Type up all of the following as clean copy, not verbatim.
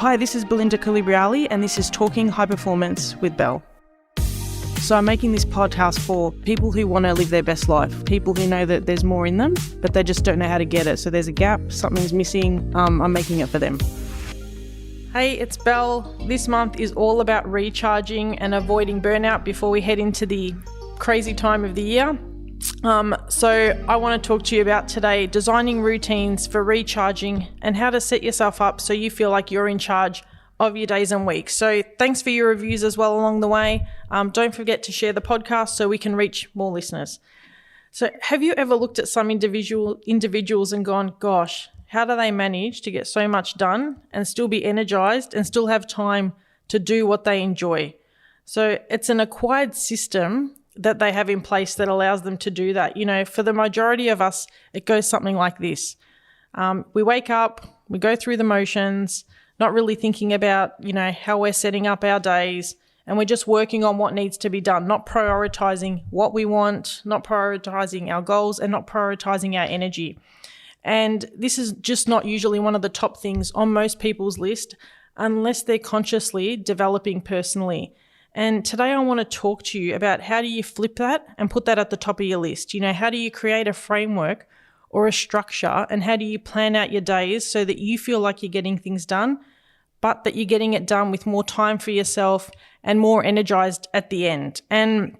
Hi, this is Belinda Calibriali and this is Talking High Performance with Belle. So I'm making this podcast for people who want to live their best life, people who know that there's more in them, but they just don't know how to get it. So there's a gap, something's missing, I'm making it for them. Hey, it's Belle. This month is all about recharging and avoiding burnout before we head into the crazy time of the year. So I want to talk to you about today designing routines for recharging and how to set yourself up so you feel like you're in charge of your days and weeks. So thanks for your reviews as well along the way. Don't forget to share the podcast so we can reach more listeners. So have you ever looked at some individuals and gone, gosh, how do they manage to get so much done and still be energized and still have time to do what they enjoy? So it's an acquired system that they have in place that allows them to do that. You know, for the majority of us, it goes something like this. We wake up, we go through the motions, not really thinking about, how we're setting up our days, and we're just working on what needs to be done, not prioritizing what we want, not prioritizing our goals, and not prioritizing our energy. And this is just not usually one of the top things on most people's list unless they're consciously developing personally. And today I want to talk to you about how do you flip that and put that at the top of your list. How do you create a framework or a structure, and how do you plan out your days so that you feel like you're getting things done, but that you're getting it done with more time for yourself and more energized at the end. And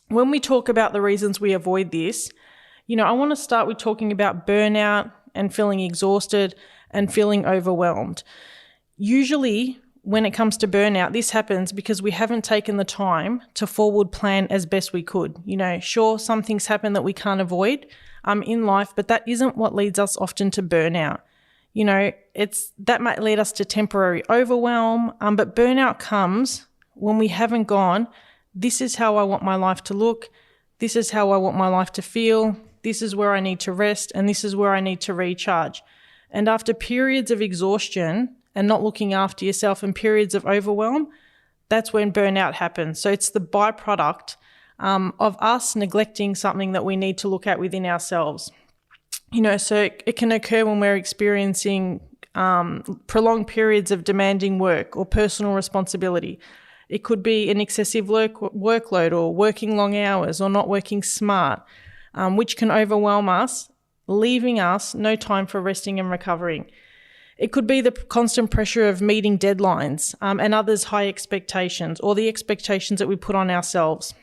when we talk about the reasons we avoid this, I want to start with talking about burnout and feeling exhausted and feeling overwhelmed. Usually, when it comes to burnout, this happens because we haven't taken the time to forward plan as best we could. Sure, some things happen that we can't avoid in life, but that isn't what leads us often to burnout. That might lead us to temporary overwhelm, but burnout comes when we haven't gone, this is how I want my life to look, this is how I want my life to feel, this is where I need to rest, and this is where I need to recharge. And after periods of exhaustion and not looking after yourself and periods of overwhelm, that's when burnout happens. So it's the byproduct of us neglecting something that we need to look at within ourselves. So it can occur when we're experiencing prolonged periods of demanding work or personal responsibility. It could be an excessive workload or working long hours or not working smart, which can overwhelm us, leaving us no time for resting and recovering. It could be the constant pressure of meeting deadlines and others' high expectations, or the expectations that we put on ourselves.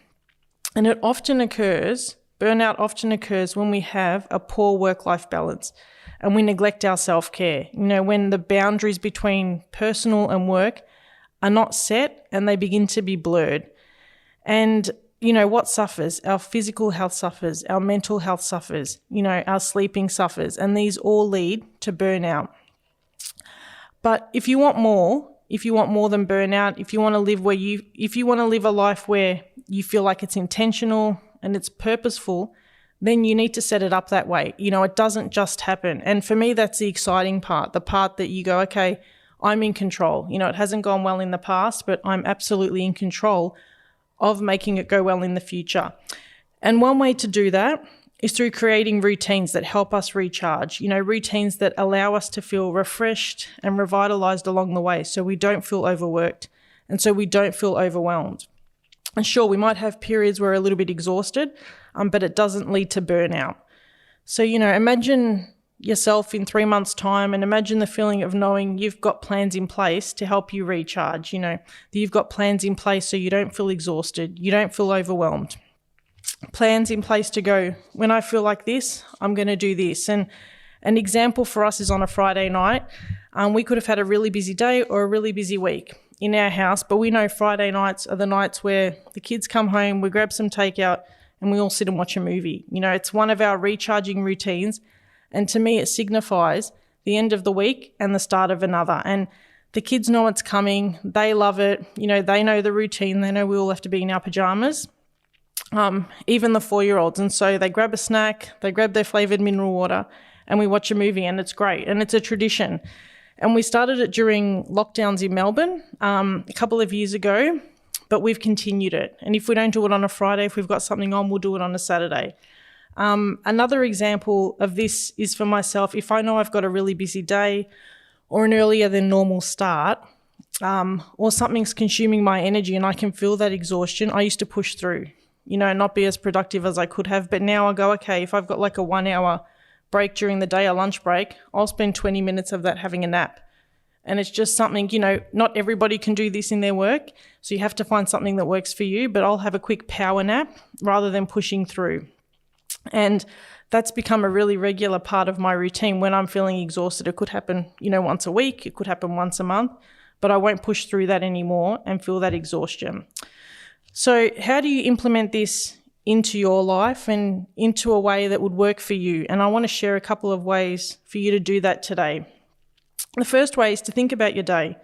And burnout often occurs when we have a poor work-life balance and we neglect our self-care. When the boundaries between personal and work are not set and they begin to be blurred. And what suffers? Our physical health suffers, our mental health suffers, our sleeping suffers, and these all lead to burnout. But if you want more than burnout, if you want to live a life where you feel like it's intentional and it's purposeful, then you need to set it up that way. It doesn't just happen. And for me, that's the exciting part, the part that you go, okay, I'm in control. It hasn't gone well in the past, but I'm absolutely in control of making it go well in the future. And one way to do that is through creating routines that help us recharge, routines that allow us to feel refreshed and revitalized along the way so we don't feel overworked and so we don't feel overwhelmed. And sure, we might have periods where we're a little bit exhausted, but it doesn't lead to burnout. So, imagine yourself in 3 months' time and imagine the feeling of knowing you've got plans in place to help you recharge, that you've got plans in place so you don't feel exhausted, you don't feel overwhelmed. Plans in place to go, when I feel like this, I'm going to do this. And an example for us is on a Friday night. We could have had a really busy day or a really busy week in our house, but we know Friday nights are the nights where the kids come home, we grab some takeout, and we all sit and watch a movie. It's one of our recharging routines, and to me it signifies the end of the week and the start of another. And the kids know it's coming, they love it, they know the routine, they know we all have to be in our pajamas. Even the 4-year-olds. And so they grab a snack, they grab their flavoured mineral water, and we watch a movie, and it's great. And it's a tradition. And we started it during lockdowns in Melbourne a couple of years ago, but we've continued it. And if we don't do it on a Friday, if we've got something on, we'll do it on a Saturday. Another example of this is for myself. If I know I've got a really busy day or an earlier than normal start, or something's consuming my energy and I can feel that exhaustion, I used to push through, not be as productive as I could have. But now I go, okay, if I've got like a 1 hour break during the day, a lunch break, I'll spend 20 minutes of that having a nap. And it's just something, not everybody can do this in their work. So you have to find something that works for you, but I'll have a quick power nap rather than pushing through. And that's become a really regular part of my routine when I'm feeling exhausted. It could happen, once a week, it could happen once a month, but I won't push through that anymore and feel that exhaustion. So how do you implement this into your life and into a way that would work for you? And I want to share a couple of ways for you to do that today. The first way is to think about your day.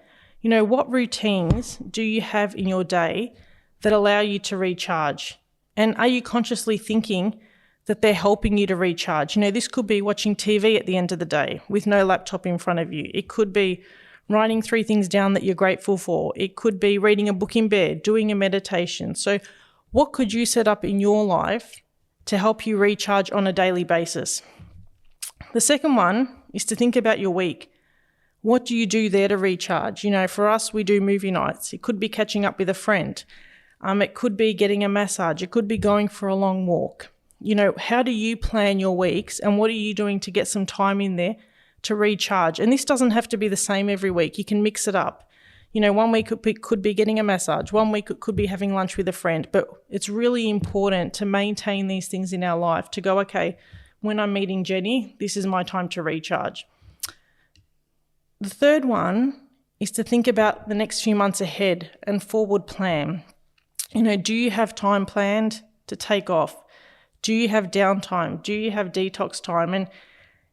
What routines do you have in your day that allow you to recharge? And are you consciously thinking that they're helping you to recharge? This could be watching TV at the end of the day with no laptop in front of you. It could be writing 3 things down that you're grateful for. It could be reading a book in bed, doing a meditation. So what could you set up in your life to help you recharge on a daily basis? The second one is to think about your week. What do you do there to recharge? For us, we do movie nights. It could be catching up with a friend. It could be getting a massage. It could be going for a long walk. How do you plan your weeks and what are you doing to get some time in there to recharge? And this doesn't have to be the same every week. You can mix it up. 1 week it could be getting a massage. 1 week it could be having lunch with a friend. But it's really important to maintain these things in our life, to go, okay, when I'm meeting Jenny, this is my time to recharge. The third one is to think about the next few months ahead and forward plan. Do you have time planned to take off? Do you have downtime? Do you have detox time? And,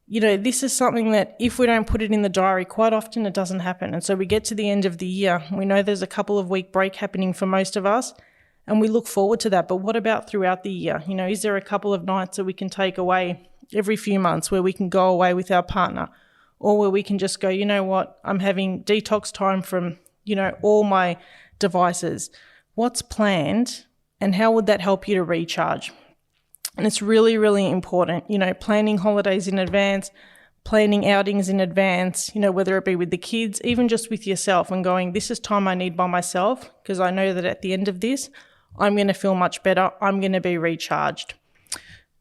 this is something that if we don't put it in the diary, quite often it doesn't happen. And so we get to the end of the year, we know there's a couple of week break happening for most of us, and we look forward to that. But what about throughout the year? Is there a couple of nights that we can take away every few months where we can go away with our partner? Or where we can just go, I'm having detox time from, all my devices. What's planned and how would that help you to recharge? And it's really, really important, planning holidays in advance, planning outings in advance, whether it be with the kids, even just with yourself and going, this is time I need by myself because I know that at the end of this, I'm going to feel much better. I'm going to be recharged.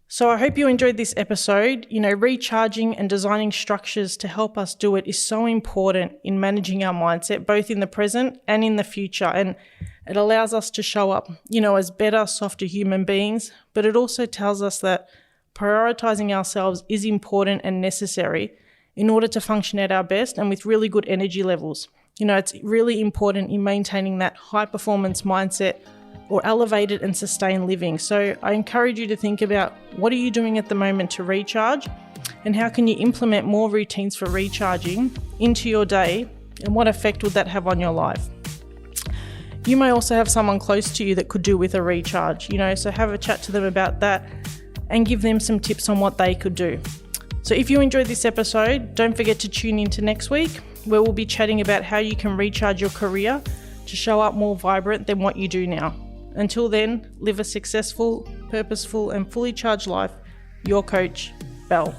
So I hope you enjoyed this episode. Recharging and designing structures to help us do it is so important in managing our mindset, both in the present and in the future. And it allows us to show up, as better, softer human beings. But it also tells us that prioritizing ourselves is important and necessary in order to function at our best and with really good energy levels. It's really important in maintaining that high performance mindset or elevated and sustained living. So I encourage you to think about what are you doing at the moment to recharge and how can you implement more routines for recharging into your day and what effect would that have on your life? You may also have someone close to you that could do with a recharge, so have a chat to them about that and give them some tips on what they could do. So if you enjoyed this episode, don't forget to tune in to next week where we'll be chatting about how you can recharge your career to show up more vibrant than what you do now. Until then, live a successful, purposeful, and fully charged life. Your coach, Belle.